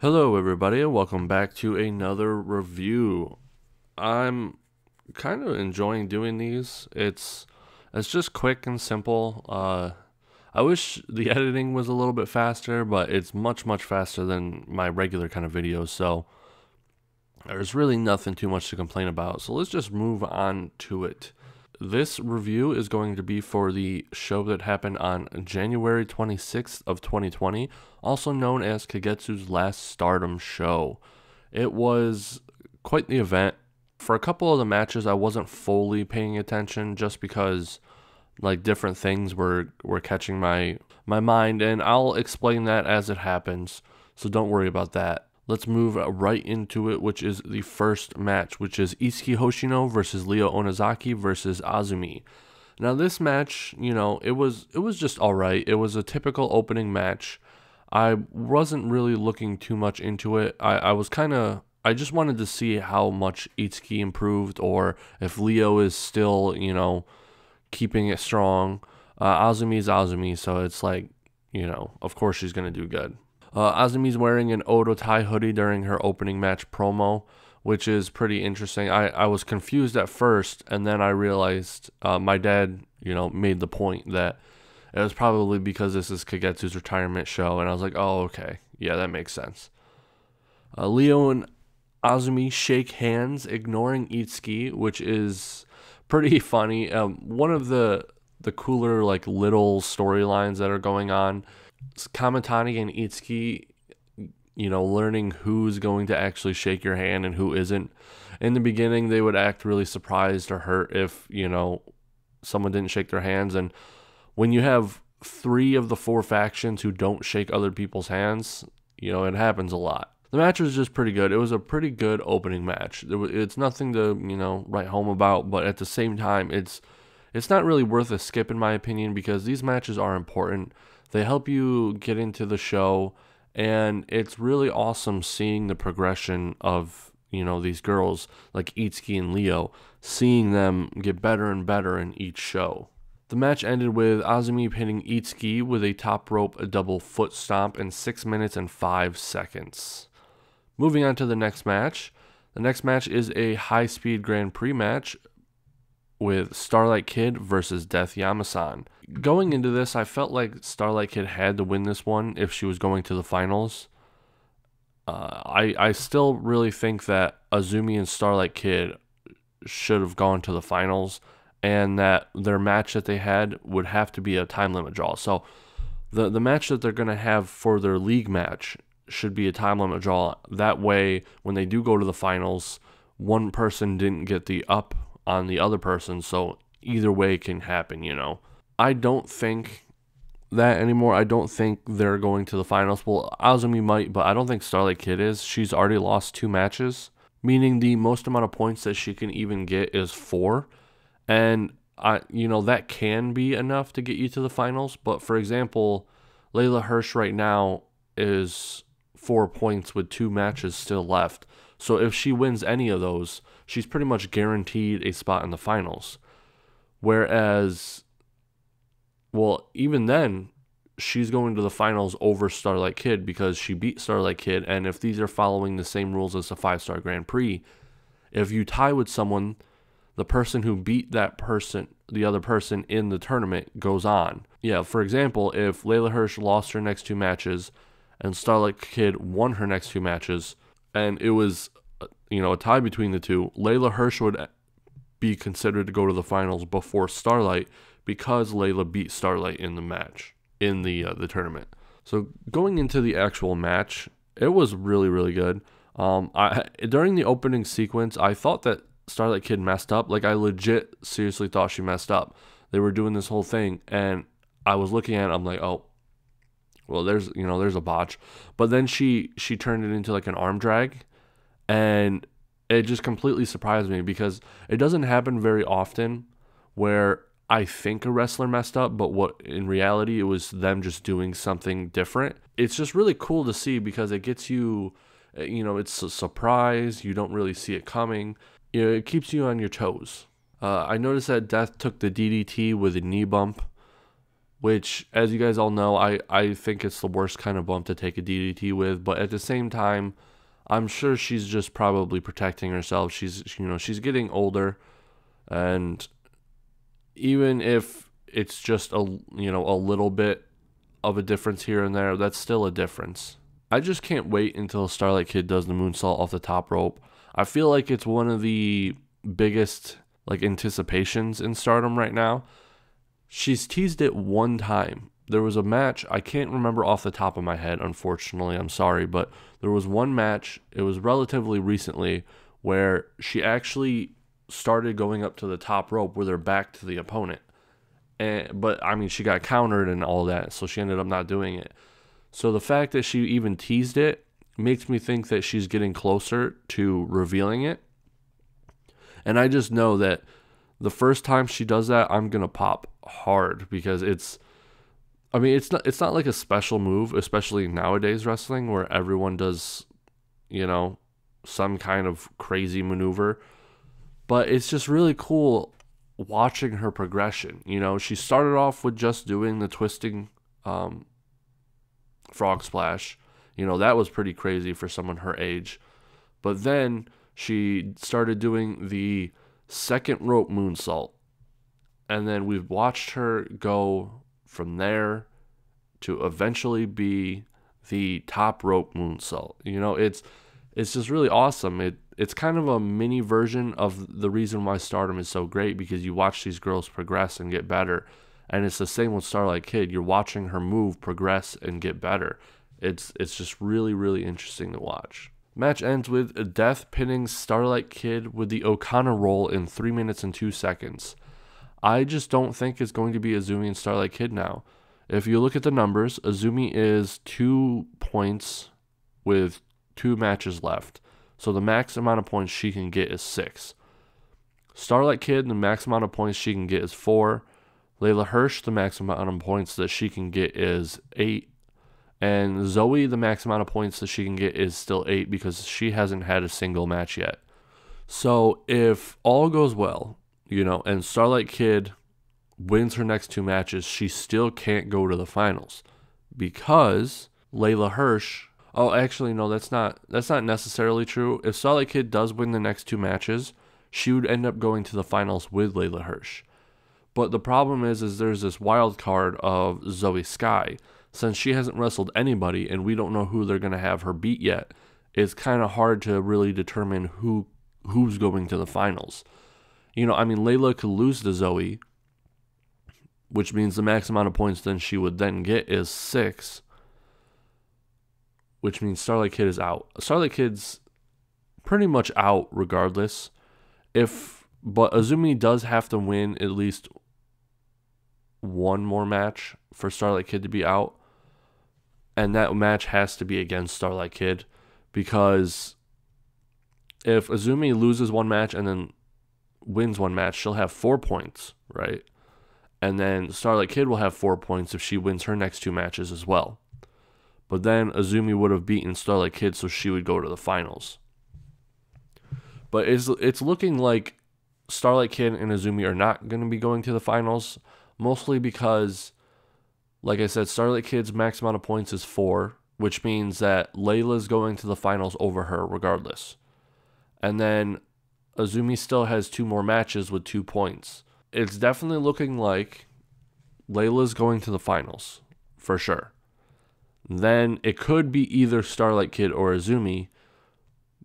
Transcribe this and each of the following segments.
Hello everybody and welcome back to another review. I'm kind of enjoying doing these. It's just quick and simple. I wish the editing was a little bit faster, but it's much faster than my regular kind of videos, so there's really nothing too much to complain about. So let's just move on to it. This review is going to be for the show that happened on January 26th of 2020, also known as Kagetsu's last Stardom show. It was quite the event. For a couple of the matches, I wasn't fully paying attention just because like different things were catching my mind, and I'll explain that as it happens, so don't worry about that. Let's move right into it, which is the first match, which is Itsuki Hoshino versus Ryo Onozaki versus Azumi. Now this match, it was just alright. It was a typical opening match. I wasn't really looking too much into it. I just wanted to see how much Itsuki improved, or if Ryo is still, keeping it strong. Azumi's Azumi, so it's like, of course she's going to do good. Azumi's wearing an Odo tie hoodie during her opening match promo, which is pretty interesting. I was confused at first, and then I realized my dad, made the point that it was probably because this is Kagetsu's retirement show, and I was like, oh, okay. Yeah, that makes sense. Ryo and Azumi shake hands, ignoring Itsuki, which is pretty funny. One of the cooler, like, little storylines that are going on, KAMITANI and Itsuki, learning who's going to actually shake your hand and who isn't. In the beginning, they would act really surprised or hurt if, someone didn't shake their hands. And when you have 3 of the 4 factions who don't shake other people's hands, it happens a lot. The match was just pretty good. It was a pretty good opening match. It's nothing to, write home about, but at the same time, it's not really worth a skip in my opinion, because these matches are important. They help you get into the show, and it's really awesome seeing the progression of, these girls like Itsuki and Ryo, seeing them get better and better in each show. The match ended with Azumi pinning Itsuki with a top rope double foot stomp in 6 minutes and 5 seconds. Moving on to the next match. The next match is a high-speed Grand Prix match with Starlight Kid versus Death Yamasan. Going into this, I felt like Starlight Kid had to win this one if she was going to the finals. I still really think that Azumi and Starlight Kid should have gone to the finals, and that their match that they had would have to be a time limit draw. So the match that they're going to have for their league match should be a time limit draw. That way, when they do go to the finals, one person didn't get the up on the other person, so either way can happen, I don't think that anymore. I don't think they're going to the finals. Well, Azumi might, but I don't think Starlight Kid is. She's already lost 2 matches, meaning the most amount of points that she can even get is 4. And that can be enough to get you to the finals. But for example, LEYLA HIRSCH right now is 4 points with 2 matches still left. So if she wins any of those, she's pretty much guaranteed a spot in the finals. Whereas, well, even then, she's going to the finals over Starlight Kid because she beat Starlight Kid. And if these are following the same rules as the 5-star Grand Prix, if you tie with someone, the person who beat that person, the other person in the tournament, goes on. Yeah, for example, if LEYLA HIRSCH lost her next 2 matches and Starlight Kid won her next 2 matches, and it was, a tie between the two, LEYLA HIRSCH would be considered to go to the finals before Starlight because LEYLA beat Starlight in the match, in the tournament. So going into the actual match, it was really, really good. During the opening sequence, I thought that Starlight Kid messed up. Like, I legit seriously thought she messed up. They were doing this whole thing, and I was looking at it, I'm like, oh, well, there's a botch. But then she turned it into like an arm drag, and it just completely surprised me because it doesn't happen very often where I think a wrestler messed up, but what in reality it was them just doing something different. It's just really cool to see because it gets you, it's a surprise. You don't really see it coming. It keeps you on your toes. I noticed that Death took the DDT with a knee bump. which, as you guys all know, I think it's the worst kind of bump to take a DDT with. But at the same time, I'm sure she's just probably protecting herself. She's getting older, and even if it's just a little bit of a difference here and there, that's still a difference. I just can't wait until Starlight Kid does the moonsault off the top rope. I feel like it's one of the biggest anticipations in Stardom right now. She's teased it one time. There was a match, I can't remember off the top of my head, unfortunately, I'm sorry, but there was one match, it was relatively recently, where she actually started going up to the top rope with her back to the opponent. But I mean, she got countered and all that, so she ended up not doing it. So the fact that she even teased it makes me think that she's getting closer to revealing it. And I just know that the first time she does that, I'm going to pop hard, because it's not like a special move, especially nowadays wrestling where everyone does, some kind of crazy maneuver. But it's just really cool watching her progression. She started off with just doing the twisting frog splash. That was pretty crazy for someone her age. But then she started doing the second rope moonsault. And then we've watched her go from there to eventually be the top rope moonsault. It's just really awesome. It's kind of a mini version of the reason why Stardom is so great, because you watch these girls progress and get better. And it's the same with Starlight Kid. You're watching her move, progress, and get better. It's just really, really interesting to watch. Match ends with Death pinning Starlight Kid with the Okana roll in 3 minutes and 2 seconds. I just don't think it's going to be Azumi and Starlight Kid now. If you look at the numbers, Azumi is 2 points with 2 matches left. So the max amount of points she can get is 6. Starlight Kid, the max amount of points she can get is 4. LEYLA HIRSCH, the max amount of points that she can get is 8. And Zoe, the max amount of points that she can get is still 8, because she hasn't had a single match yet. So if all goes well, and Starlight Kid wins her next 2 matches, she still can't go to the finals, because LEYLA HIRSCH... Oh, actually, no, that's not necessarily true. If Starlight Kid does win the next 2 matches, she would end up going to the finals with LEYLA HIRSCH. But the problem is there's this wild card of Zoe Sky. Since she hasn't wrestled anybody and we don't know who they're going to have her beat yet, it's kind of hard to really determine who's going to the finals. Layla could lose to Zoe, which means the max amount of points then she would then get is 6, which means Starlight Kid is out. Starlight Kid's pretty much out regardless. But Azumi does have to win at least one more match for Starlight Kid to be out. And that match has to be against Starlight Kid, because if Azumi loses one match and then wins one match, she'll have 4 points, right? And then Starlight Kid will have 4 points if she wins her next 2 matches as well. But then Azumi would have beaten Starlight Kid, so she would go to the finals. But it's looking like Starlight Kid and Azumi are not going to be going to the finals, mostly because, like I said, Starlight Kid's max amount of points is 4, which means that Layla's going to the finals over her regardless. And then Azumi still has 2 more matches with 2 points. It's definitely looking like Layla's going to the finals, for sure. Then it could be either Starlight Kid or Azumi,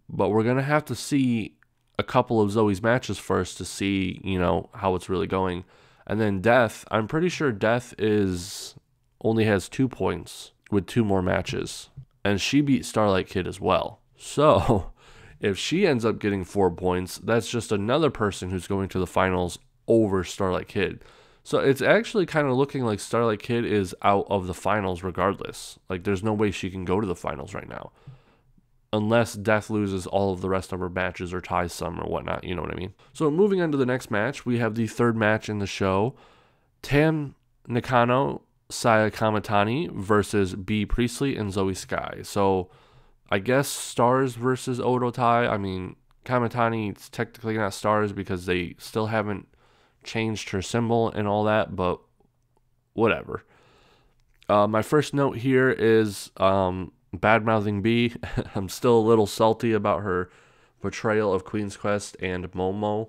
but we're going to have to see a couple of Zoe's matches first to see, how it's really going. And then Death, I'm pretty sure Death only has 2 points with 2 more matches. And she beat Starlight Kid as well. So if she ends up getting 4 points, that's just another person who's going to the finals over Starlight Kid. So it's actually kind of looking like Starlight Kid is out of the finals regardless. There's no way she can go to the finals right now, unless Death loses all of the rest of her matches or ties some or whatnot, you know what I mean? So moving on to the next match, we have the 3rd match in the show. NAKANO, Saya Kamitani versus B. Priestley and Zoe Sky. So I guess Stars versus Odo Tai. Kamitani, it's technically not Stars because they still haven't changed her symbol and all that, but whatever. My first note here is bad-mouthing B. I'm still a little salty about her portrayal of Queen's Quest and Momo.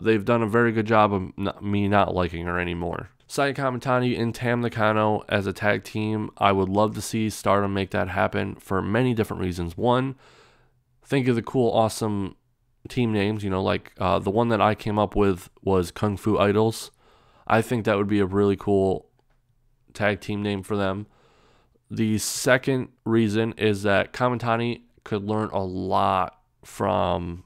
They've done a very good job of me not liking her anymore. Saya Kamitani and Tam Nakano as a tag team, I would love to see Stardom make that happen for many different reasons. One, think of the cool, awesome team names, like the one that I came up with was Kung Fu Idols. I think that would be a really cool tag team name for them. The second reason is that Kamitani could learn a lot from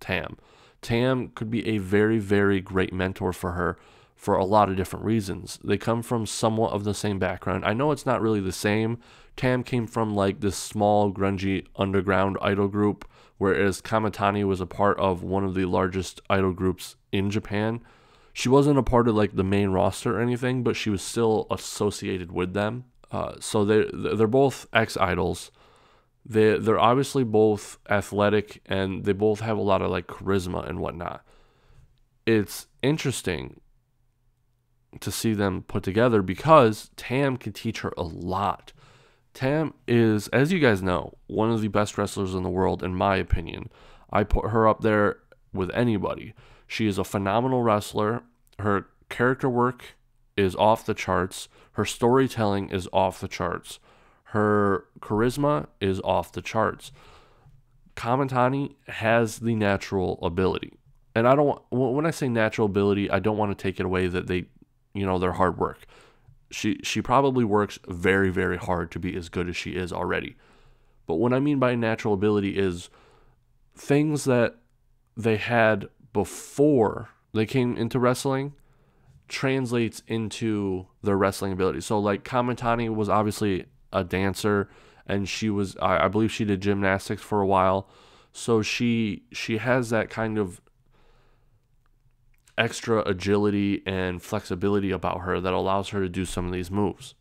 Tam. Tam could be a very, very great mentor for her for a lot of different reasons. They come from somewhat of the same background. I know it's not really the same. Tam came from like this small, grungy, underground idol group, whereas Kamitani was a part of one of the largest idol groups in Japan. She wasn't a part of like the main roster or anything, but she was still associated with them. So they're both ex-idols. They're obviously both athletic, and they both have a lot of like charisma and whatnot. It's interesting to see them put together because Tam can teach her a lot. Tam is, as you guys know, one of the best wrestlers in the world, in my opinion. I put her up there with anybody. She is a phenomenal wrestler. Her character work is off the charts. Her storytelling is off the charts. Her charisma is off the charts. Kamitani has the natural ability. And when I say natural ability, I don't want to take it away that their hard work. She probably works very, very hard to be as good as she is already. But what I mean by natural ability is things that they had before they came into wrestling translates into their wrestling ability. So like Kamitani was obviously a dancer, and she was, I believe she did gymnastics for a while. So she has that kind of extra agility and flexibility about her that allows her to do some of these moves.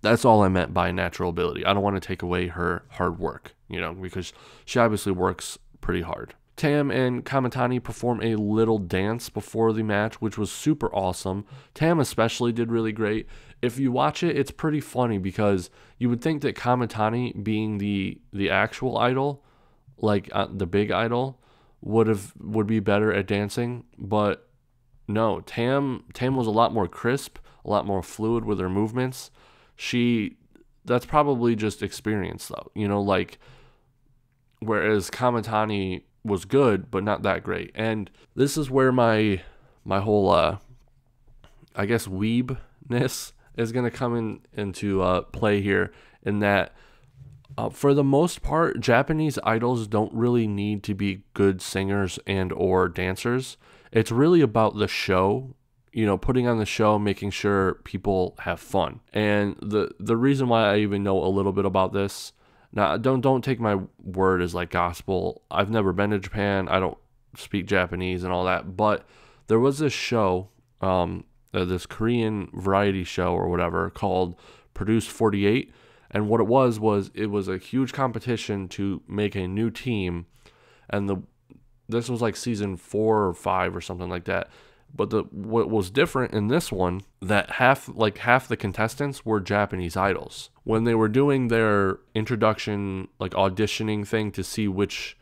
That's all I meant by natural ability. I don't want to take away her hard work, because she obviously works pretty hard. Tam and Kamitani perform a little dance before the match, which was super awesome. Tam especially did really great. If you watch it, it's pretty funny because you would think that Kamitani, being the actual idol, like the big idol, would be better at dancing, but no, Tam was a lot more crisp, a lot more fluid with her movements. That's probably just experience though, whereas Kamitani was good, but not that great. And this is where my whole, I guess, weebness is going to come into play here, in that for the most part, Japanese idols don't really need to be good singers and or dancers. It's really about the show, putting on the show, making sure people have fun. And the reason why I even know a little bit about this, now don't take my word as like gospel. I've never been to Japan. I don't speak Japanese and all that, but there was this show, this Korean variety show or whatever called Produce 48. And what it was a huge competition to make a new team. And this was like season 4 or 5 or something like that. But what was different in this one, that half the contestants were Japanese idols. When they were doing their introduction, like auditioning thing to see which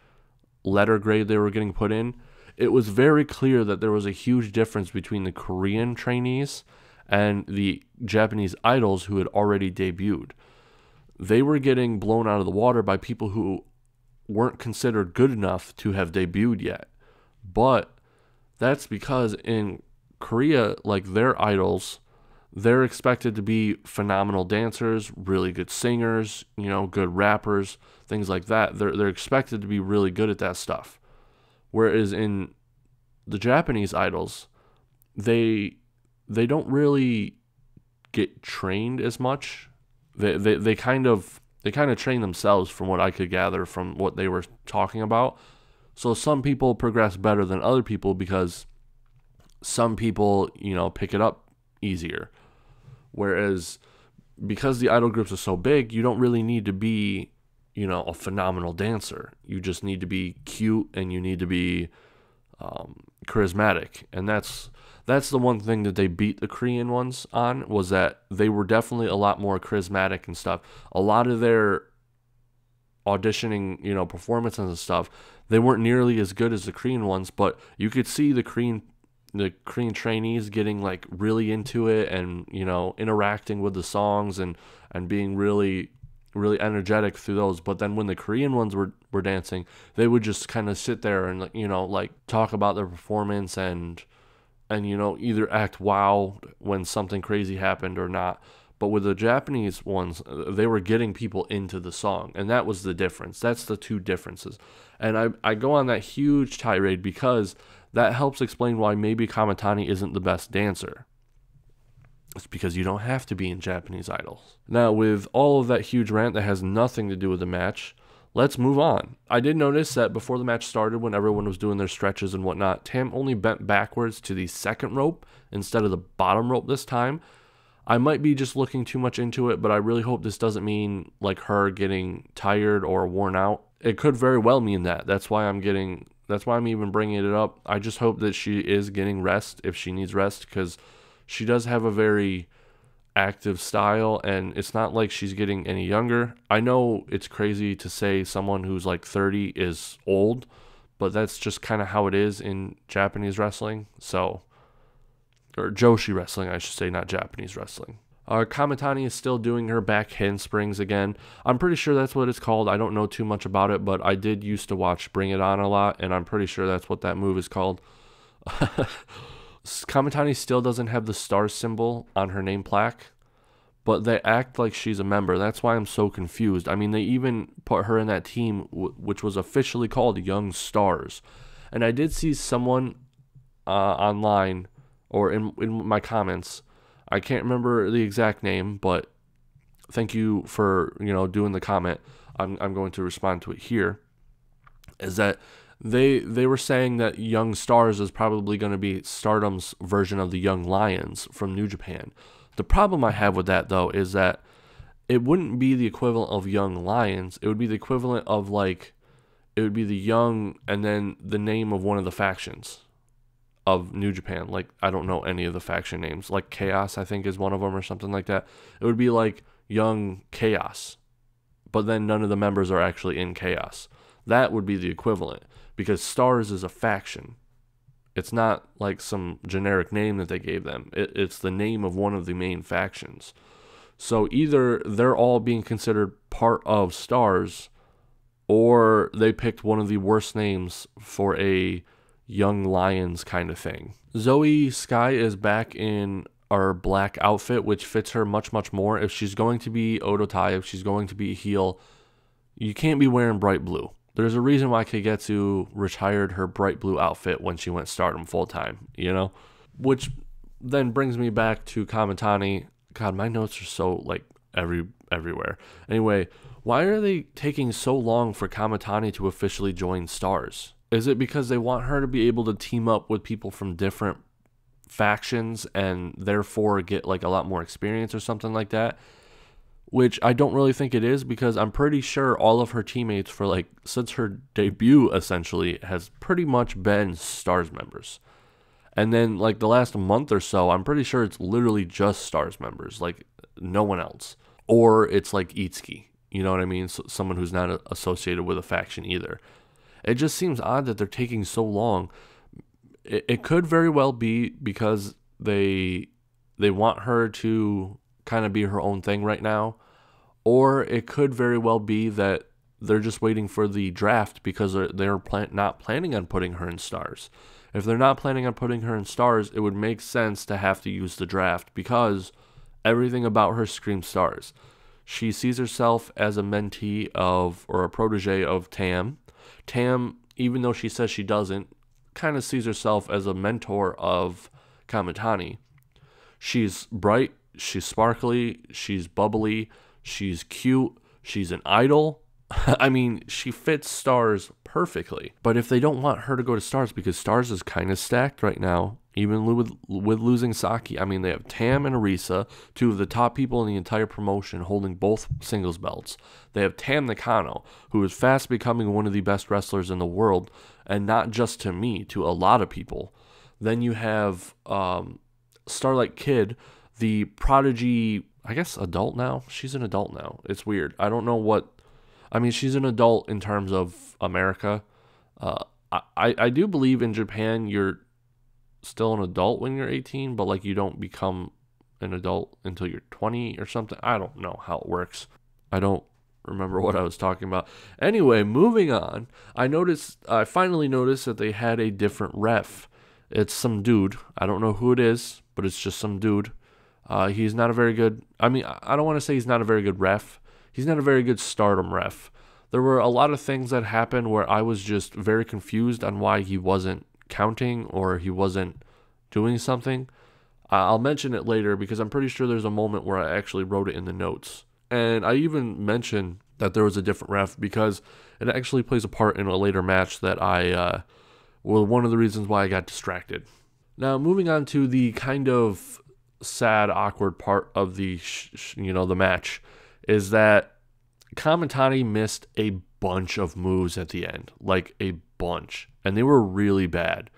letter grade they were getting put in, it was very clear that there was a huge difference between the Korean trainees and the Japanese idols who had already debuted. They were getting blown out of the water by people who weren't considered good enough to have debuted yet. But that's because in Korea, like their idols, they're expected to be phenomenal dancers, really good singers, good rappers, things like that. They're expected to be really good at that stuff. Whereas in the Japanese idols, they don't really get trained as much. They kind of train themselves, from what I could gather from what they were talking about. So some people progress better than other people because some people, pick it up easier. Whereas because the idol groups are so big, you don't really need to be, a phenomenal dancer. You just need to be cute, and you need to be charismatic, and that's the one thing that they beat the Korean ones on, was that they were definitely a lot more charismatic and stuff. A lot of their auditioning, performances and stuff, they weren't nearly as good as the Korean ones, but you could see the Korean trainees getting like really into it, and interacting with the songs, and being really energetic through those. But then when the Korean ones were dancing, they would just kind of sit there and like talk about their performance, and either act wow when something crazy happened or not. But with the Japanese ones, they were getting people into the song, and that was the difference. That's the two differences. And I go on that huge tirade because that helps explain why maybe Kamitani isn't the best dancer. It's because you don't have to be in Japanese idols. Now, with all of that huge rant that has nothing to do with the match, let's move on. I did notice that before the match started, when everyone was doing their stretches and whatnot, Tam only bent backwards to the second rope instead of the bottom rope this time. I might be just looking too much into it, but I really hope this doesn't mean like her getting tired or worn out. It could very well mean that. That's why I'm even bringing it up. I just hope that she is getting rest if she needs rest, because she does have a very active style, and it's not like she's getting any younger. I know it's crazy to say someone who's like 30 is old, but that's just kind of how it is in Japanese wrestling. Or Joshi wrestling, I should say, not Japanese wrestling. Kamitani is still doing her back handsprings again. I'm pretty sure that's what it's called. I don't know too much about it, but I did used to watch Bring It On a lot, and I'm pretty sure that's what that move is called. Kamitani still doesn't have the star symbol on her name plaque, but they act like she's a member. That's why I'm so confused. I mean, they even put her in that team, which was officially called Young Stars. And I did see someone online, or in my comments, I can't remember the exact name, but thank you for doing the comment. I'm going to respond to it here. Is that they were saying that Young Stars is probably going to be Stardom's version of the Young Lions from New Japan. The problem I have with that, though, is that it wouldn't be the equivalent of Young Lions. It would be the equivalent of it would be the Young and then the name of one of the factions of New Japan. Like, I don't know any of the faction names. Like Chaos, I think, is one of them, or something like that. It would be like Young Chaos, but then none of the members are actually in Chaos. That would be the equivalent, because Stars is a faction. It's not like some generic name that they gave them. It's the name of one of the main factions. So either they're all being considered part of Stars, or they picked one of the worst names for a Young Lions kind of thing. Zoe Sky is back in our black outfit, which fits her much, much more. If she's going to be Odotai, if she's going to be a heel, you can't be wearing bright blue. There's a reason why Kagetsu retired her bright blue outfit when she went Stardom full-time, Which then brings me back to Kamitani. God, my notes are so, everywhere. Anyway, why are they taking so long for Kamitani to officially join Stars? Is it because they want her to be able to team up with people from different factions and therefore get, a lot more experience or something like that? Which I don't really think it is, because I'm pretty sure all of her teammates for since her debut essentially has pretty much been Stars members. And then the last month or so, I'm pretty sure it's literally just Stars members, no one else. Or it's Itsuki, you know what I mean? So someone who's not associated with a faction either. It just seems odd that they're taking so long. It could very well be because they want her to kind of be her own thing right now. Or it could very well be that they're just waiting for the draft, because they're not planning on putting her in Stars. If they're not planning on putting her in Stars, it would make sense to have to use the draft, because everything about her screams Stars. She sees herself as a mentee or a protege of Tam. Tam, even though she says she doesn't, kind of sees herself as a mentor of Kamitani. She's bright, she's sparkly, she's bubbly, she's cute, she's an idol. I mean, she fits Stars perfectly. But if they don't want her to go to Stars, because Stars is kind of stacked right now, Even with losing Saki. I mean, they have Tam and Arisa, two of the top people in the entire promotion, holding both singles belts. They have Tam Nakano, who is fast becoming one of the best wrestlers in the world, and not just to me, to a lot of people. Then you have Starlight Kid, the prodigy, I guess adult now? She's an adult now. It's weird. I don't know what... I mean, she's an adult in terms of America. I do believe in Japan you're still an adult when you're 18, but like you don't become an adult until you're 20 or something. I don't know how it works. I don't remember what I was talking about. Anyway, moving on. I finally noticed that they had a different ref. It's some dude. I don't know who it is, but it's just some dude. He's not a very good... I mean, I don't want to say he's not a very good ref. He's not a very good Stardom ref. There were a lot of things that happened where I was just very confused on why he wasn't counting or he wasn't doing something. I'll mention it later because I'm pretty sure there's a moment where I actually wrote it in the notes. And I even mentioned that there was a different ref because it actually plays a part in a later match that one of the reasons why I got distracted. Now, moving on to the kind of sad, awkward part of the match is that KAMITANI missed a bunch of moves at the end, like a bunch, and they were really bad.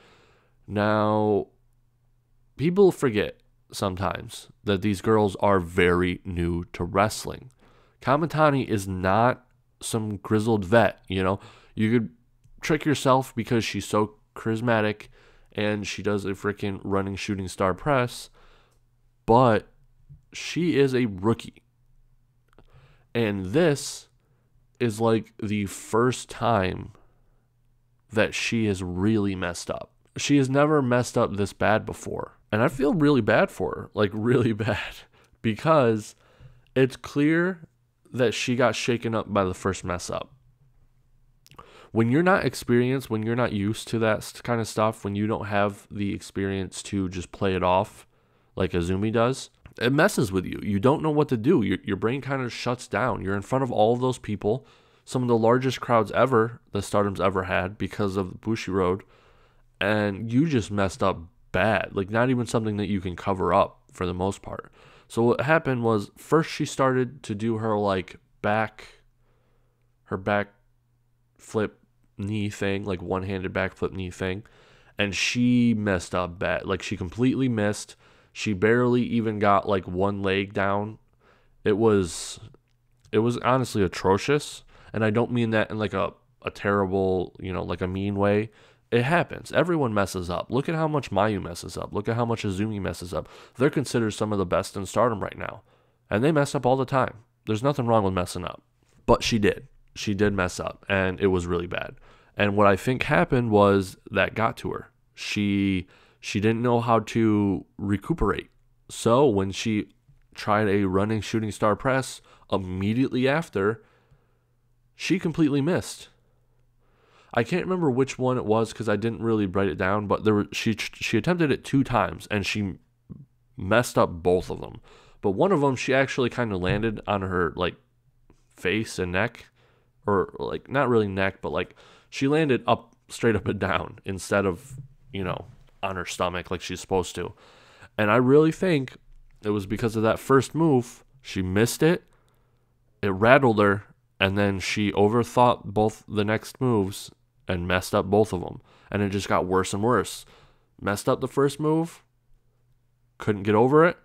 Now, people forget sometimes that these girls are very new to wrestling. KAMITANI is not some grizzled vet, You could trick yourself because she's so charismatic and she does a freaking running shooting star press, but she is a rookie. And this is like the first time that she has really messed up. She has never messed up this bad before. And I feel really bad for her, like really bad, because it's clear that she got shaken up by the first mess up. When you're not experienced, when you're not used to that kind of stuff, when you don't have the experience to just play it off like Azumi does, it messes with you. You don't know what to do. Your brain kind of shuts down. You're in front of all of those people, some of the largest crowds ever the Stardom's ever had because of Bushiroad, and you just messed up bad. Like not even something that you can cover up for the most part. So what happened was first she started to do her back flip knee thing, like one-handed back flip knee thing, and she messed up bad. Like she completely missed. She barely even got like one leg down. It was honestly atrocious. And I don't mean that in like a terrible, like a mean way. It happens. Everyone messes up. Look at how much Mayu messes up. Look at how much Azumi messes up. They're considered some of the best in Stardom right now. And they mess up all the time. There's nothing wrong with messing up. But she did. She did mess up. And it was really bad. And what I think happened was that got to her. She didn't know how to recuperate. So when she tried a running shooting star press immediately after, she completely missed. I can't remember which one it was because I didn't really write it down, but she attempted it 2 times and she messed up both of them. But one of them she actually kind of landed on her face and neck, or not really neck, but she landed straight up and down instead of on her stomach like she's supposed to. And I really think it was because of that first move. She missed it. It rattled her. And then she overthought both the next moves and messed up both of them. And it just got worse and worse. Messed up the first move. Couldn't get over it.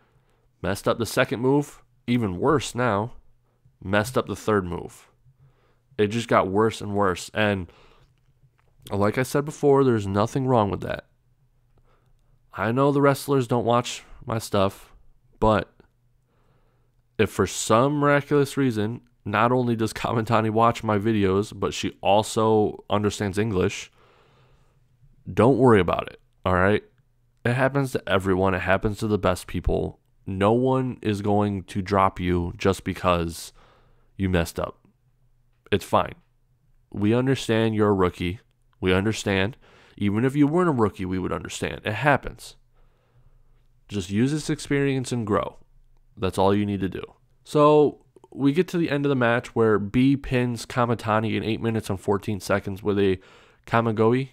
Messed up the second move. Even worse now. Messed up the third move. It just got worse and worse. And like I said before, there's nothing wrong with that. I know the wrestlers don't watch my stuff, but if for some miraculous reason, not only does KAMITANI watch my videos, but she also understands English, don't worry about it, all right? It happens to everyone. It happens to the best people. No one is going to drop you just because you messed up. It's fine. We understand you're a rookie. We understand. Even if you weren't a rookie, we would understand. It happens. Just use this experience and grow. That's all you need to do. So we get to the end of the match where B pins KAMITANI in 8 minutes and 14 seconds with a Kamigoi.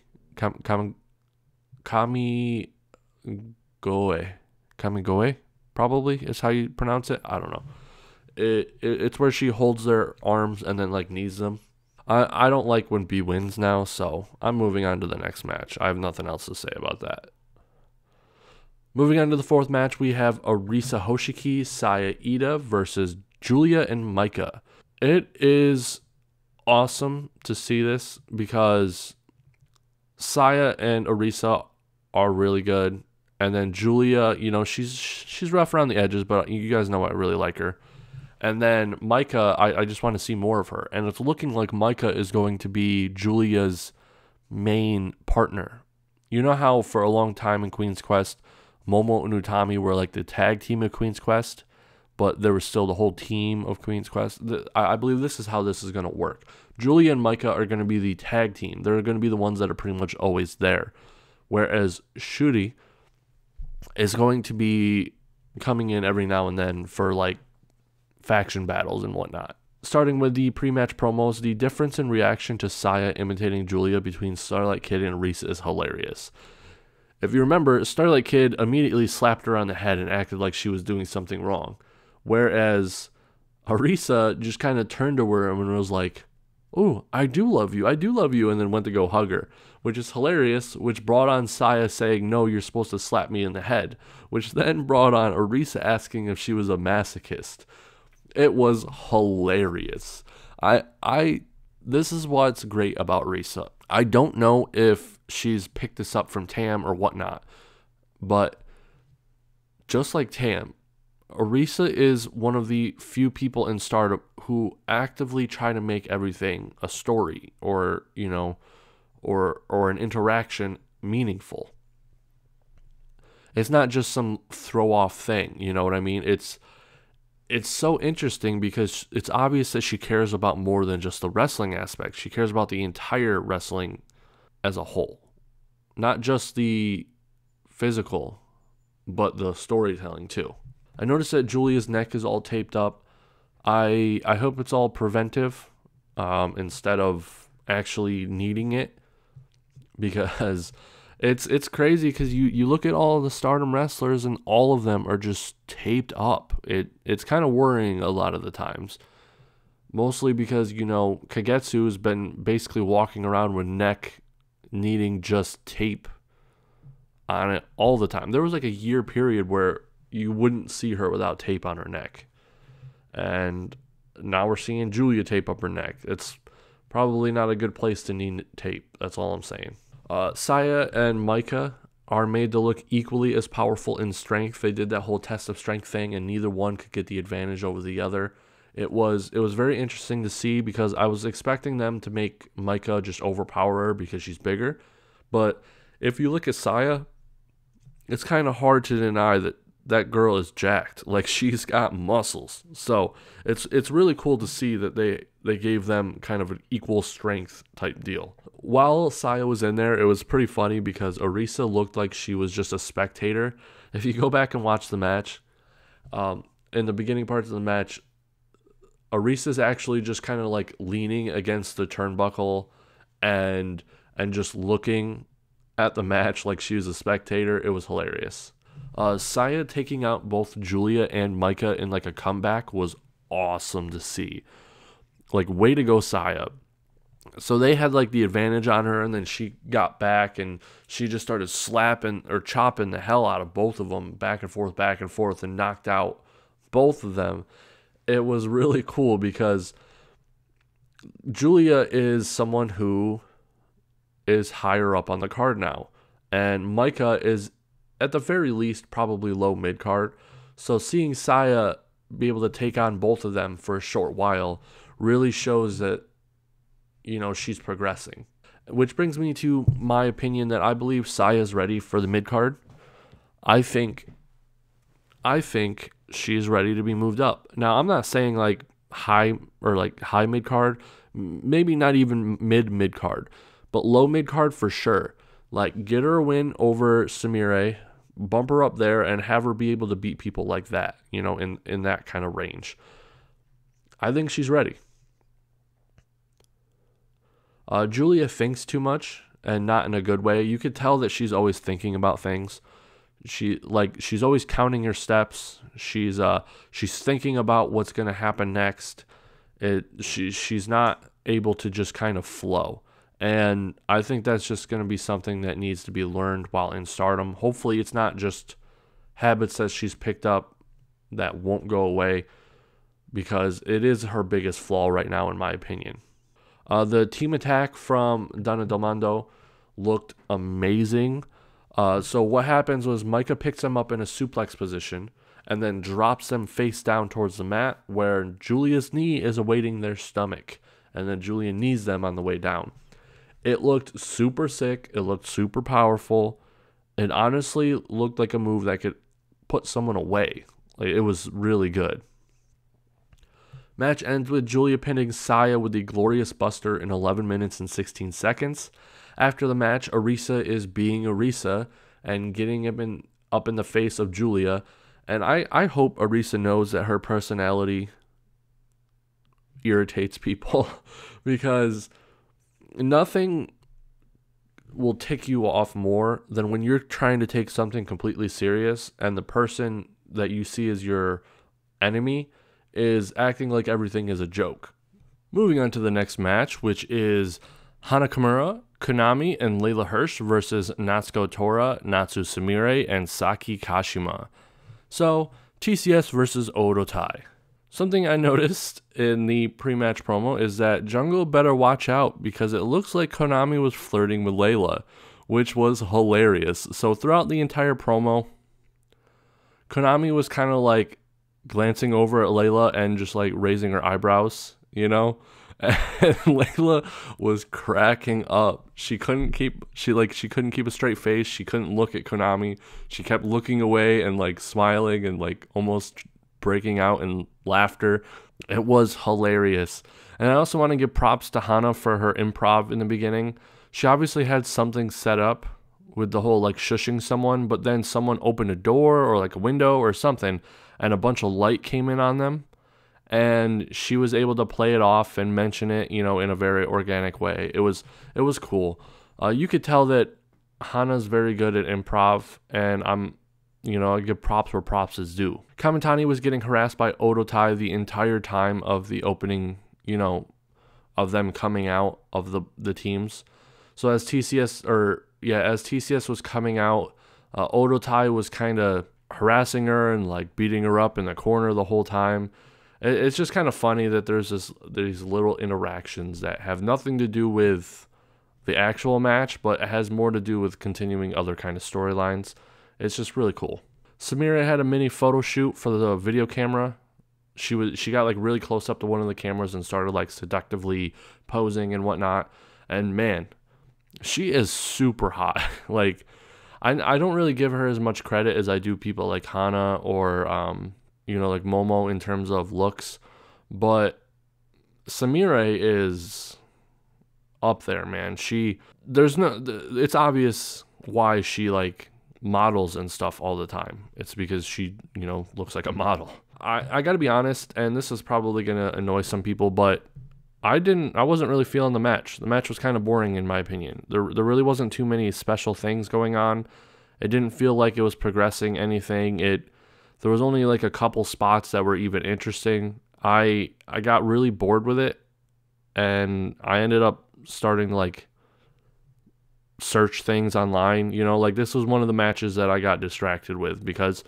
Kamigoe, probably is how you pronounce it. I don't know. It's where she holds their arms and then like knees them. I don't like when B wins now, so I'm moving on to the next match. I have nothing else to say about that. Moving on to the fourth match, we have Arisa Hoshiki Saya Ida versus Julia and Micah. It is awesome to see this because Saya and Arisa are really good. And then Julia, you know, she's rough around the edges, but you guys know I really like her. And then Micah, I just want to see more of her. And it's looking like Micah is going to be Julia's main partner. You know how for a long time in Queen's Quest, Momo and Utami were like the tag team of Queen's Quest, but there was still the whole team of Queen's Quest. I believe this is how this is going to work. Julia and Micah are going to be the tag team. They're going to be the ones that are pretty much always there. Whereas Shuri is going to be coming in every now and then for like faction battles and whatnot. Starting with the pre-match promos, the difference in reaction to Saya imitating Julia between Starlight Kid and Arisa is hilarious. If you remember, Starlight Kid immediately slapped her on the head and acted like she was doing something wrong. Whereas Arisa just kind of turned to her and was like, "Oh, I do love you, and then went to go hug her, which is hilarious, which brought on Saya saying, "No, you're supposed to slap me in the head," which then brought on Arisa asking if she was a masochist. It was hilarious. This is what's great about Arisa. I don't know if she's picked this up from Tam or whatnot, but just like Tam, Arisa is one of the few people in Stardom who actively try to make everything a story or, you know, or an interaction meaningful. It's not just some throw off thing, you know what I mean? It's so interesting because it's obvious that she cares about more than just the wrestling aspect. She cares about the entire wrestling as a whole. Not just the physical, but the storytelling too. I noticed that Julia's neck is all taped up. I hope it's all preventive instead of actually needing it, because it's crazy because you look at all of the Stardom wrestlers and all of them are just taped up. It's kind of worrying a lot of the times. Mostly because, you know, Kagetsu has been basically walking around with neck needing just tape on it all the time. There was like a year period where you wouldn't see her without tape on her neck. And now we're seeing Julia tape up her neck. It's probably not a good place to need tape. That's all I'm saying. Saya and Micah are made to look equally as powerful in strength. They did that whole test of strength thing, and neither one could get the advantage over the other. It was very interesting to see because I was expecting them to make Micah just overpower her because she's bigger. But if you look at Saya, it's kind of hard to deny that girl is jacked. Like, she's got muscles. So it's really cool to see that they gave them kind of an equal strength type deal. While Saya was in there, it was pretty funny because Arisa looked like she was just a spectator. If you go back and watch the match, in the beginning parts of the match, Arisa's actually just kind of like leaning against the turnbuckle and just looking at the match like she was a spectator. It was hilarious. Saya taking out both Julia and Micah in like a comeback was awesome to see. Like, way to go, Saya. So they had like the advantage on her, and then she got back and she just started slapping or chopping the hell out of both of them back and forth, and knocked out both of them. It was really cool because Julia is someone who is higher up on the card now, and Micah is at the very least probably low mid card. So seeing Saya be able to take on both of them for a short while really shows that, you know, she's progressing. Which brings me to my opinion that I believe Saya's ready for the mid card. I think she's ready to be moved up. Now, I'm not saying like high mid card, maybe not even mid card, but low mid card for sure. Like, get her a win over Samire, bump her up there, and have her be able to beat people like that, you know, in that kind of range. I think she's ready. Julia thinks too much, and not in a good way. You could tell that she's always thinking about things. She's always counting her steps. She's thinking about what's gonna happen next. She's not able to just kind of flow. And I think that's just going to be something that needs to be learned while in Stardom. Hopefully it's not just habits that she's picked up that won't go away, because it is her biggest flaw right now, in my opinion. The team attack from Donna Del Mondo looked amazing. So what happens was Micah picks them up in a suplex position and then drops them face down towards the mat, where Julia's knee is awaiting their stomach. And then Julia knees them on the way down. It looked super sick. It looked super powerful. It honestly looked like a move that could put someone away. Like, it was really good. Match ends with Julia pinning Saya with the Glorious Buster in 11 minutes and 16 seconds. After the match, Arisa is being Arisa and getting him up in the face of Julia. And I hope Arisa knows that her personality irritates people, because nothing will tick you off more than when you're trying to take something completely serious and the person that you see as your enemy is acting like everything is a joke. Moving on to the next match, which is Hana Kimura, KONAMI, and LEYLA HIRSCH versus Natsuko Tora, Natsu Sumire, and Saki Kashima. So, TCS versus Odo Tai. Something I noticed in the pre-match promo is that Jungle better watch out, because it looks like KONAMI was flirting with LEYLA, which was hilarious. So throughout the entire promo, KONAMI was kind of like glancing over at LEYLA and just like raising her eyebrows, you know? And LEYLA was cracking up. She couldn't keep a straight face. She couldn't look at KONAMI. She kept looking away and like smiling and like almost breaking out in laughter. It was hilarious. And I also want to give props to Hana for her improv in the beginning. She obviously had something set up with the whole like shushing someone, but then someone opened a door or like a window or something, and a bunch of light came in on them, and she was able to play it off and mention it, you know, in a very organic way. It was cool. You could tell that Hana's very good at improv, and I give props where props is due. KAMITANI was getting harassed by Odo Tai the entire time of the opening, of them coming out of the teams. So as TCS was coming out, Odo Tai was kind of harassing her and like beating her up in the corner the whole time. It's just kind of funny that there's these little interactions that have nothing to do with the actual match, but it has more to do with continuing other kind of storylines. It's just really cool. Sumire had a mini photo shoot for the video camera. She got like really close up to one of the cameras and started like seductively posing and whatnot. And man, she is super hot. Like, I don't really give her as much credit as I do people like Hana or like Momo in terms of looks, but Sumire is up there, man. It's obvious why she like models and stuff all the time. It's because she, looks like a model. I gotta be honest, and this is probably gonna annoy some people, but I wasn't really feeling the match. The match was kind of boring in my opinion. There really wasn't too many special things going on. It didn't feel like it was progressing anything. There was only like a couple spots that were even interesting. I got really bored with it, and I ended up starting to like search things online. Like this was one of the matches that I got distracted with because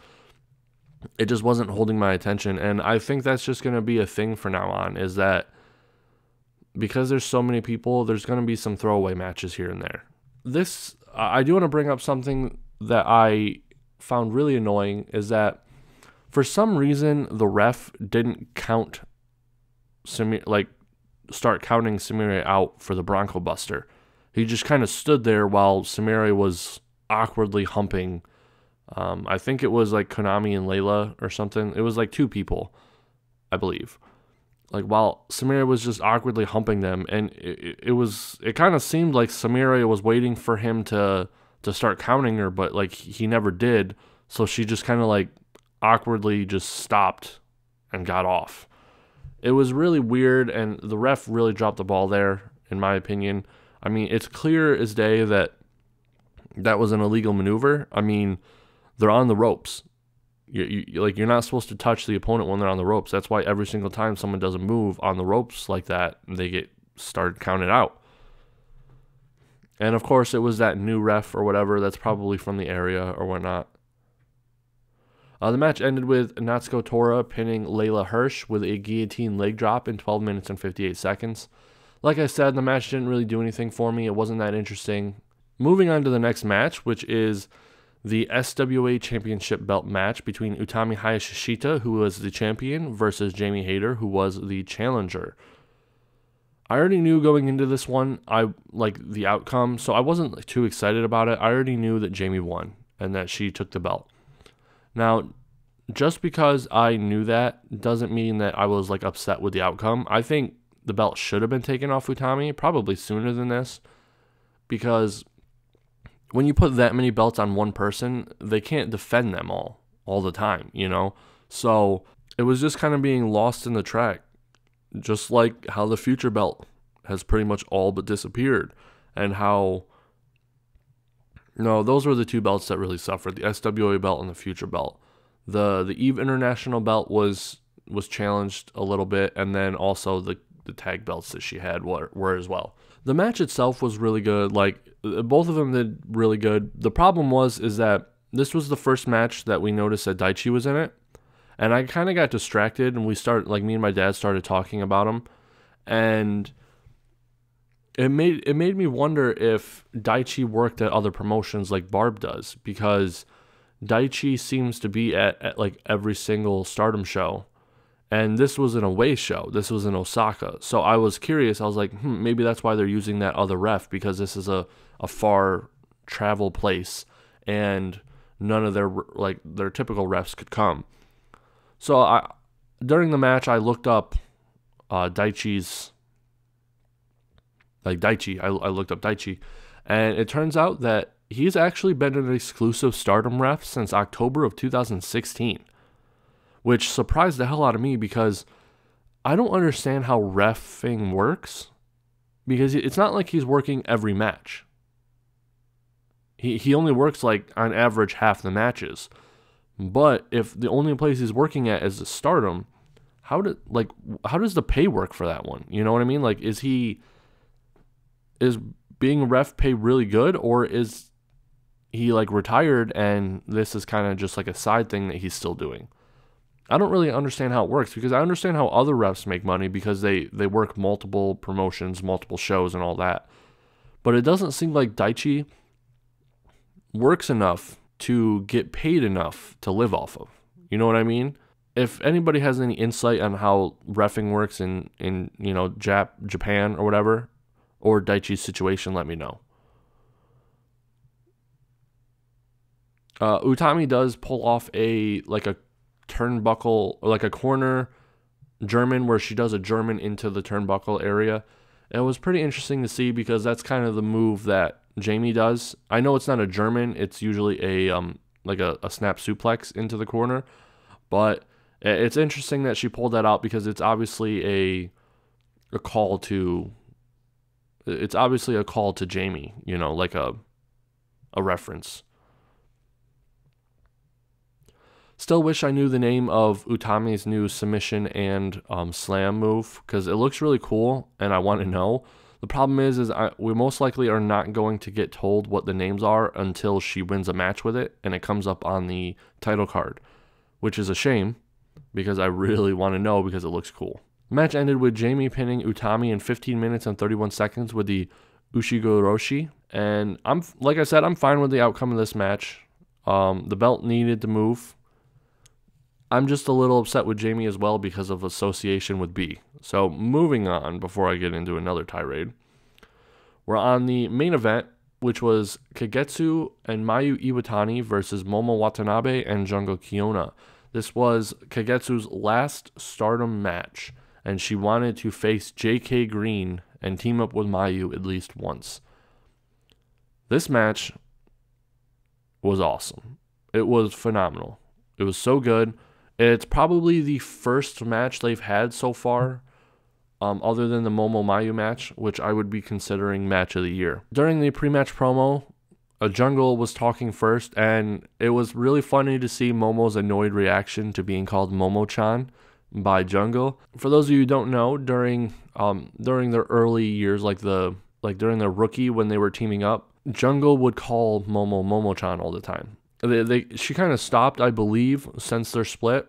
it just wasn't holding my attention. And I think that's just going to be a thing from now on, is that because there's so many people, there's going to be some throwaway matches here and there. I do want to bring up something that I found really annoying, is that for some reason the ref didn't count start counting Sumire out for the Bronco Buster. He just kind of stood there while Sumire was awkwardly humping. I think it was like KONAMI and LEYLA or something. It was like two people, I believe. Like while Sumire was just awkwardly humping them, and it kind of seemed like Sumire was waiting for him to start counting her, but like he never did. So she just kind of like awkwardly just stopped and got off. It was really weird, and the ref really dropped the ball there, in my opinion. I mean, it's clear as day that was an illegal maneuver. I mean, they're on the ropes. You're not supposed to touch the opponent when they're on the ropes. That's why every single time someone does a move on the ropes like that, they get started counted out. And of course, it was that new ref or whatever that's probably from the area or whatnot. The match ended with Natsuko Tora pinning LEYLA HIRSCH with a guillotine leg drop in 12 minutes and 58 seconds. Like I said, the match didn't really do anything for me. It wasn't that interesting. Moving on to the next match, which is the SWA Championship belt match between Utami Hayashishita, who was the champion, versus Jamie Hayter, who was the challenger. I already knew going into this one, I like the outcome, so I wasn't too excited about it. I already knew that Jamie won and that she took the belt. Now, just because I knew that doesn't mean that I was like upset with the outcome. I think the belt should have been taken off Utami, probably sooner than this, because when you put that many belts on one person, they can't defend them all the time, you know? So it was just kind of being lost in the track, just like how the future belt has pretty much all but disappeared, and how, no, those were the two belts that really suffered, the SWA belt and the future belt. The EVE International belt was challenged a little bit, and then also the tag belts that she had were as well. The match itself was really good. Like, both of them did really good. The problem is that this was the first match that we noticed that Daichi was in it, and I kind of got distracted, and me and my dad started talking about him, and it made me wonder if Daichi worked at other promotions like Barb does, because Daichi seems to be at like every single Stardom show. And this was an away show. This was in Osaka. So I was curious. I was like, maybe that's why they're using that other ref, because this is a far travel place and none of their typical refs could come. So during the match, I looked up Daichi's, like Daichi. I looked up Daichi, and it turns out that he's actually been an exclusive Stardom ref since October of 2016. Which surprised the hell out of me, because I don't understand how reffing works, because it's not like he's working every match. He only works like on average half the matches. But if the only place he's working at is the Stardom, how does the pay work for that one? You know what I mean? Like, is being a ref pay really good, or is he like retired and this is kind of just like a side thing that he's still doing? I don't really understand how it works, because I understand how other refs make money because they work multiple promotions, multiple shows and all that. But it doesn't seem like Daichi works enough to get paid enough to live off of. You know what I mean? If anybody has any insight on how reffing works in you know, Japan or whatever, or Daichi's situation, let me know. Utami does pull off a turnbuckle, or like a corner German, where she does a German into the turnbuckle area. It was pretty interesting to see, because that's kind of the move that Jamie does. I know it's not a German, it's usually a snap suplex into the corner, but it's interesting that she pulled that out, because it's obviously a call to Jamie, you know, like a reference. Still wish I knew the name of Utami's new submission and slam move, because it looks really cool and I want to know. The problem is we most likely are not going to get told what the names are until she wins a match with it and it comes up on the title card, which is a shame, because I really want to know, because it looks cool. The match ended with Jamie pinning Utami in 15 minutes and 31 seconds with the Ushigoroshi, and like I said, I'm fine with the outcome of this match. The belt needed to move. I'm just a little upset with Jamie as well because of association with B. So moving on, before I get into another tirade, we're on the main event, which was Kagetsu and Mayu Iwatani versus Momo Watanabe and Jungle Kyona. This was Kagetsu's last Stardom match, and she wanted to face JK Green and team up with Mayu at least once. This match was awesome. It was phenomenal. It was so good. It's probably the first match they've had so far, other than the Momo Mayu match, which I would be considering match of the year. During the pre-match promo, Jungle was talking first, and it was really funny to see Momo's annoyed reaction to being called Momo-chan by Jungle. For those of you who don't know, during their early years, like during their rookie when they were teaming up, Jungle would call Momo Momo-chan all the time. She kind of stopped, I believe, since their split.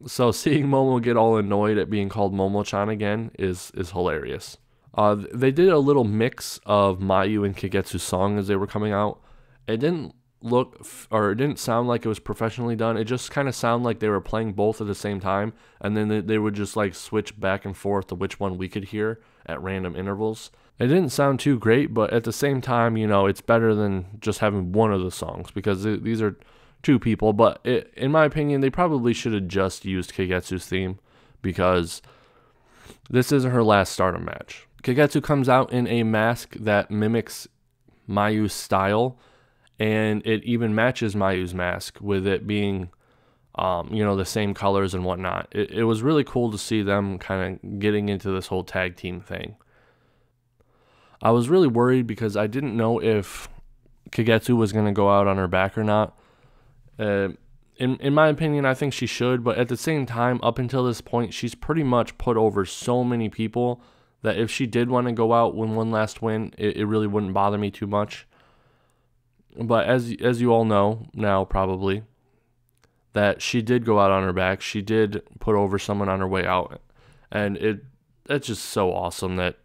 So seeing Momo get all annoyed at being called Momo-chan again is hilarious. They did a little mix of Mayu and Kagetsu's song as they were coming out. It didn't it didn't sound like it was professionally done. It just kind of sounded like they were playing both at the same time, and then they would just like switch back and forth to which one we could hear at random intervals. It didn't sound too great, but at the same time, you know, it's better than just having one of the songs, because these are two people. But in my opinion, they probably should have just used Kagetsu's theme, because this isn't her last Stardom match. Kagetsu comes out in a mask that mimics Mayu's style, and it even matches Mayu's mask, with it being, the same colors and whatnot. It was really cool to see them kind of getting into this whole tag team thing. I was really worried because I didn't know if Kagetsu was going to go out on her back or not. In my opinion, I think she should, but at the same time, up until this point, she's pretty much put over so many people that if she did want to go out with one last win, it really wouldn't bother me too much. But as you all know now, probably, that she did go out on her back. She did put over someone on her way out. And that's just so awesome that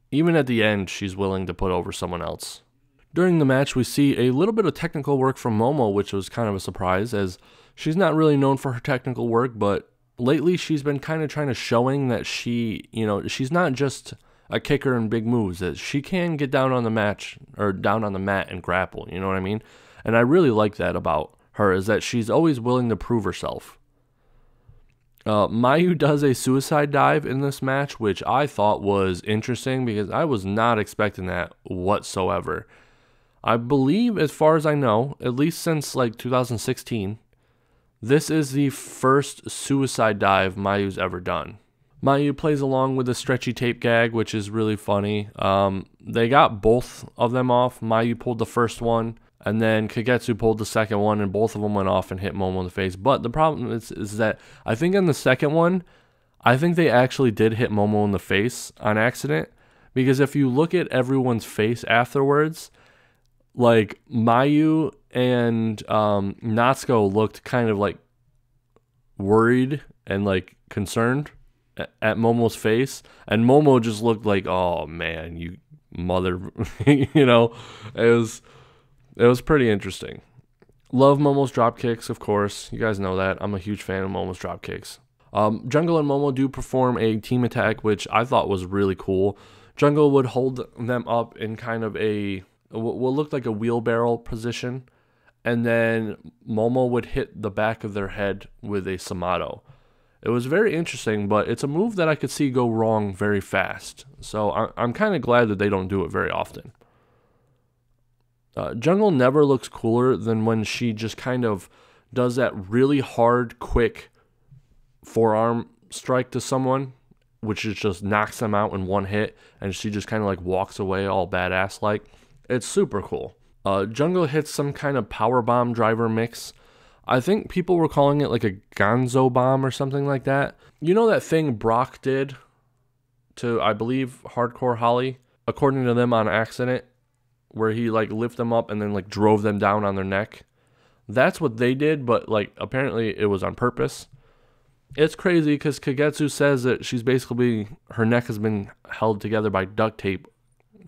even at the end, she's willing to put over someone else. During the match, we see a little bit of technical work from Momo, which was kind of a surprise, as she's not really known for her technical work, but lately she's been kind of trying to showing that she's not just a kicker and big moves, that she can get down on the mat and grapple, you know what I mean? And I really like that about her, is that she's always willing to prove herself. Mayu does a suicide dive in this match, which I thought was interesting because I was not expecting that whatsoever. I believe, as far as I know, at least since like 2016, this is the first suicide dive Mayu's ever done. Mayu plays along with a stretchy tape gag, which is really funny. They got both of them off. Mayu pulled the first one, and then Kagetsu pulled the second one, and both of them went off and hit Momo in the face. But the problem is that I think on the second one, I think they actually did hit Momo in the face on accident, because if you look at everyone's face afterwards, like Mayu and Natsuko looked kind of like worried and like concerned at Momo's face, and Momo just looked like, oh man, you mother, it was pretty interesting. Love Momo's drop kicks, of course. You guys know that. I'm a huge fan of Momo's drop kicks. Jungle and Momo do perform a team attack, which I thought was really cool. Jungle would hold them up in kind of what looked like a wheelbarrow position, and then Momo would hit the back of their head with a Samato. It was very interesting, but it's a move that I could see go wrong very fast. So I'm kind of glad that they don't do it very often. Jungle never looks cooler than when she just kind of does that really hard, quick forearm strike to someone, which just knocks them out in one hit, and she just kind of like walks away all badass like. It's super cool. Jungle hits some kind of power bomb driver mix. I think people were calling it like a Gonzo bomb or something like that. You know that thing Brock did to, I believe, Hardcore Holly, according to them, on accident, where he like lifted them up and then like drove them down on their neck? That's what they did, but like apparently it was on purpose. It's crazy because Kagetsu says that her neck has been held together by duct tape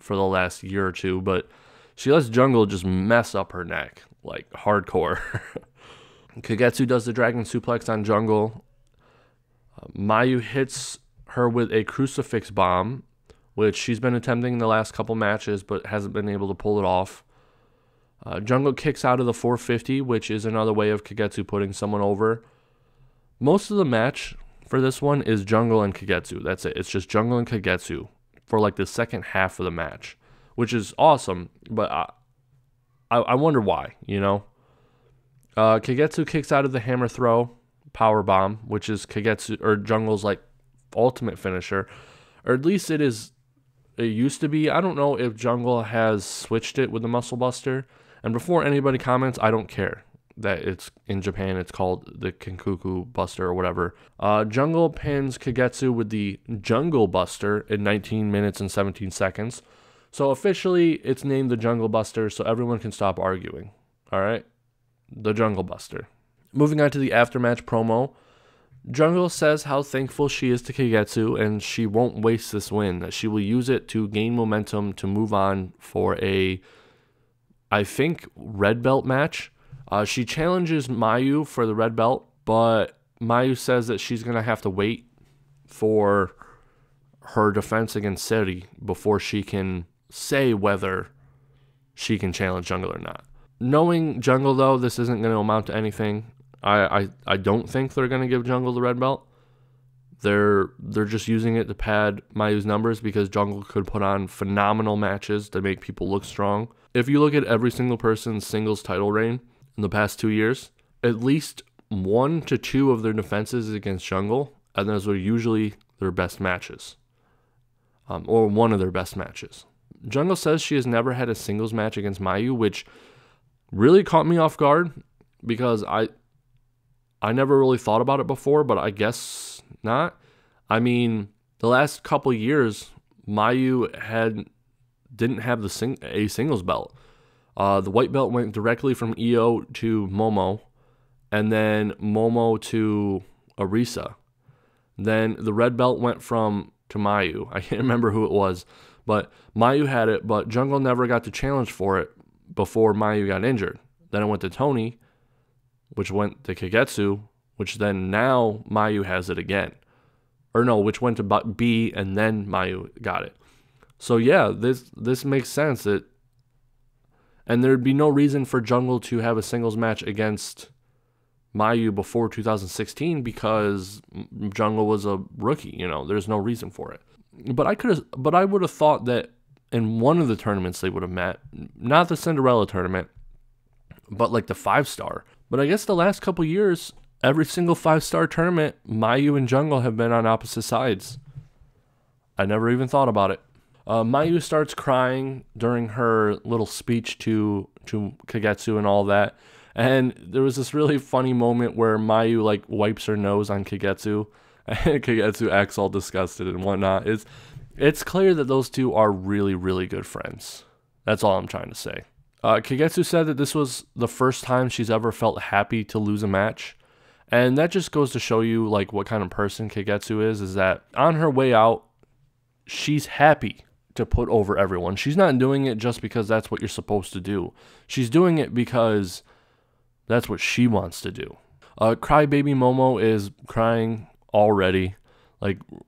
for the last year or two, but she lets Jungle just mess up her neck like hardcore. Kagetsu does the dragon suplex on Jungle. Mayu hits her with a crucifix bomb, which she's been attempting the last couple matches but hasn't been able to pull it off. Jungle kicks out of the 450, which is another way of Kagetsu putting someone over. Most of the match for this one is Jungle and Kagetsu. That's it. It's just Jungle and Kagetsu for like the second half of the match, which is awesome, but I wonder why, Kagetsu kicks out of the hammer throw power bomb, which is Jungle's like ultimate finisher, or at least it is it used to be. I don't know if Jungle has switched it with the Muscle Buster. And before anybody comments, I don't care that it's in Japan. It's called the Kenkuku Buster or whatever. Jungle pins Kagetsu with the Jungle Buster in 19 minutes and 17 seconds. So officially, it's named the Jungle Buster, so everyone can stop arguing. All right? The Jungle Buster. Moving on to the aftermatch promo. Jungle says how thankful she is to Kagetsu, and she won't waste this win, that she will use it to gain momentum to move on for a, I think, red belt match. She challenges Mayu for the red belt, but Mayu says that she's going to have to wait for her defense against Seri before she can say whether she can challenge Jungle or not. Knowing Jungle, though, this isn't going to amount to anything. I don't think they're going to give Jungle the red belt. They're just using it to pad Mayu's numbers because Jungle could put on phenomenal matches to make people look strong. If you look at every single person's singles title reign in the past 2 years, at least 1 to 2 of their defenses is against Jungle, and those are usually their best matches, or one of their best matches. Jungle says she has never had a singles match against Mayu, which really caught me off guard because I never really thought about it before, but I guess not. I mean, the last couple years, Mayu didn't have a singles belt. The white belt went directly from Io to Momo, and then Momo to Arisa. Then the red belt went to Mayu. I can't remember who it was, but Mayu had it, but Jungle never got to challenge for it before Mayu got injured. Then it went to Tony, which went to Kagetsu, which then now Mayu has it again. Or no, which went to B, and then Mayu got it. So yeah, this makes sense. And there'd be no reason for Jungle to have a singles match against Mayu before 2016 because Jungle was a rookie. There's no reason for it. But I would have thought that in one of the tournaments they would have met, not the Cinderella tournament, but like the 5-star. But I guess the last couple years, every single 5-star tournament, Mayu and Jungle have been on opposite sides. I never even thought about it. Mayu starts crying during her little speech to Kagetsu and all that. And there was this really funny moment where Mayu wipes her nose on Kagetsu, and Kagetsu acts all disgusted and whatnot. It's clear that those two are really, really good friends. That's all I'm trying to say. Kagetsu said that this was the first time she's ever felt happy to lose a match. And that just goes to show you what kind of person Kagetsu is that on her way out, she's happy to put over everyone. She's not doing it just because that's what you're supposed to do. She's doing it because that's what she wants to do. Crybaby Momo is crying already.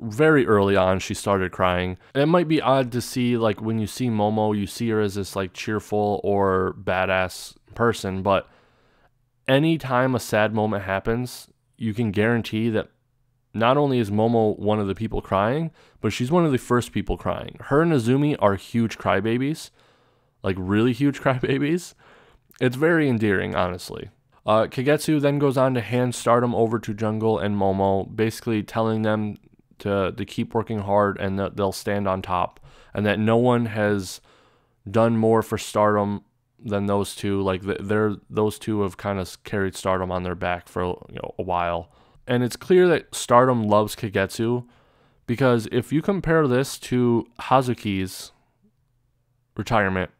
Very early on, she started crying. It might be odd to see, when you see Momo, you see her as this, cheerful or badass person. But anytime a sad moment happens, you can guarantee that not only is Momo one of the people crying, but she's one of the first people crying. Her and Azumi are huge crybabies. Really huge crybabies. It's very endearing, honestly. Kagetsu then goes on to hand Stardom over to Jungle and Momo, basically telling them to keep working hard and that they'll stand on top, and that no one has done more for Stardom than those two. Those two have kind of carried Stardom on their back for a while. And it's clear that Stardom loves Kagetsu, because if you compare this to Hazuki's retirement,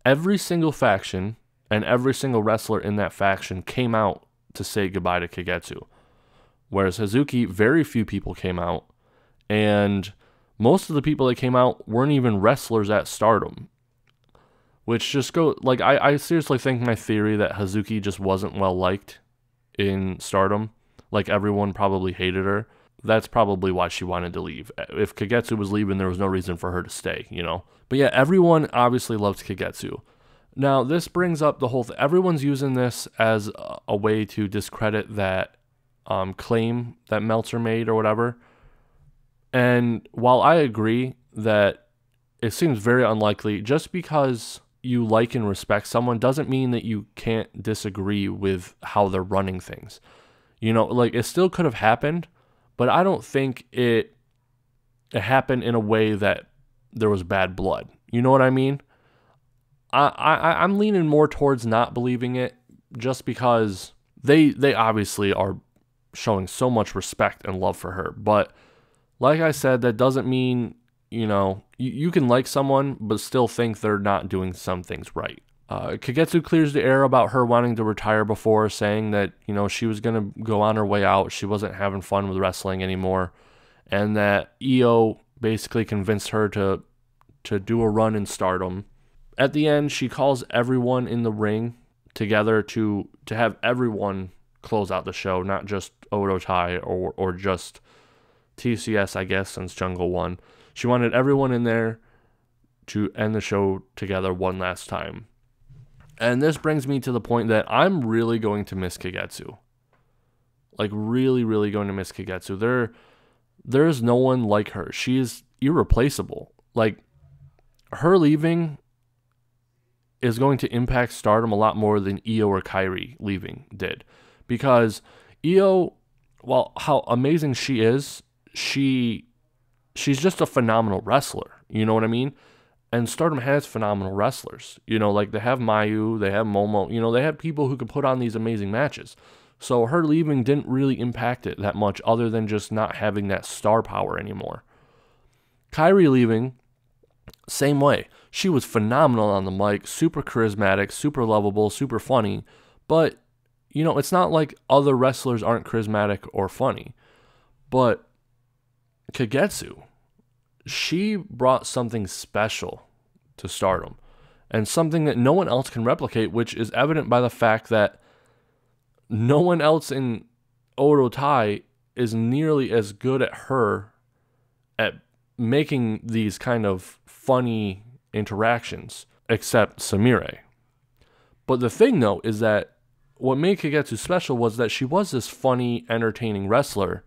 every single faction and every single wrestler in that faction came out to say goodbye to Kagetsu. Whereas Hazuki, very few people came out, and most of the people that came out weren't even wrestlers at Stardom. Which just I seriously think my theory that Hazuki just wasn't well liked in Stardom. Everyone probably hated her. That's probably why she wanted to leave. If Kagetsu was leaving, there was no reason for her to stay, But yeah, everyone obviously loves Kagetsu. Now, this brings up the whole thing. Everyone's using this as a way to discredit that claim that Meltzer made or whatever. And while I agree that it seems very unlikely, just because you like and respect someone doesn't mean that you can't disagree with how they're running things. It still could have happened, but I don't think it happened in a way that there was bad blood. You know what I mean? I'm leaning more towards not believing it, just because they obviously are showing so much respect and love for her. But like I said, that doesn't mean, you can like someone but still think they're not doing some things right. Kagetsu clears the air about her wanting to retire before, saying that, she was going to go on her way out. She wasn't having fun with wrestling anymore. And that Io basically convinced her to do a run in Stardom. At the end, she calls everyone in the ring together to have everyone close out the show, not just Odo Tai or just TCS, I guess, since Jungle won. She wanted everyone in there to end the show together one last time. And this brings me to the point that I'm really going to miss Kagetsu. Like, really, really going to miss Kagetsu. There's no one like her. She is irreplaceable. Like, her leaving is going to impact Stardom a lot more than Io or Kairi leaving did. Because Io, while how amazing she is, she's just a phenomenal wrestler. You know what I mean? And Stardom has phenomenal wrestlers. Like they have Mayu, they have Momo. They have people who can put on these amazing matches. So her leaving didn't really impact it that much, other than just not having that star power anymore. Kairi leaving, same way. She was phenomenal on the mic, super charismatic, super lovable, super funny. But, it's not like other wrestlers aren't charismatic or funny. But Kagetsu, she brought something special to Stardom. And something that no one else can replicate, which is evident by the fact that no one else in Odo Tai is nearly as good at making these kind of funny interactions, except Samire. But the thing, though, is that what made Kagetsu special was that she was this funny, entertaining wrestler,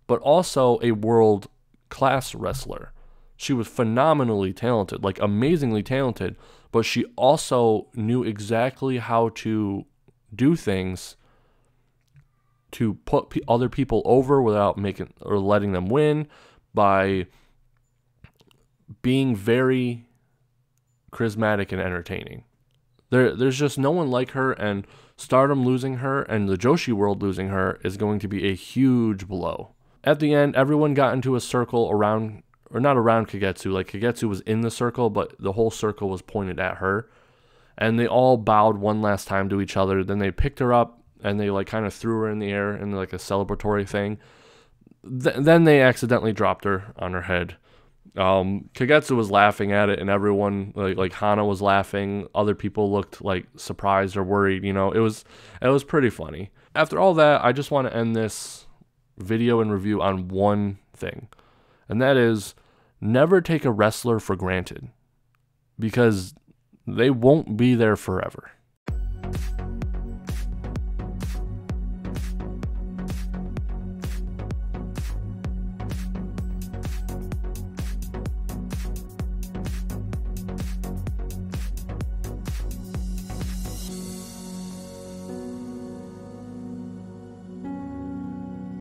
but also a world-class wrestler. She was phenomenally talented, like amazingly talented, but she also knew exactly how to do things to put other people over without making or letting them win, by being very charismatic and entertaining. There's just no one like her, and Stardom losing her and the Joshi world losing her is going to be a huge blow. At the end, everyone got into a circle around, or not around Kagetsu. Like, Kagetsu was in the circle, but the whole circle was pointed at her. And they all bowed one last time to each other. Then they picked her up and they kind of threw her in the air in a celebratory thing. Then they accidentally dropped her on her head. Kagetsu was laughing at it, and everyone, like Hana was laughing. Other people looked surprised or worried. It was pretty funny. After all that, I just want to end this video and review on one thing, and that is, never take a wrestler for granted, because they won't be there forever.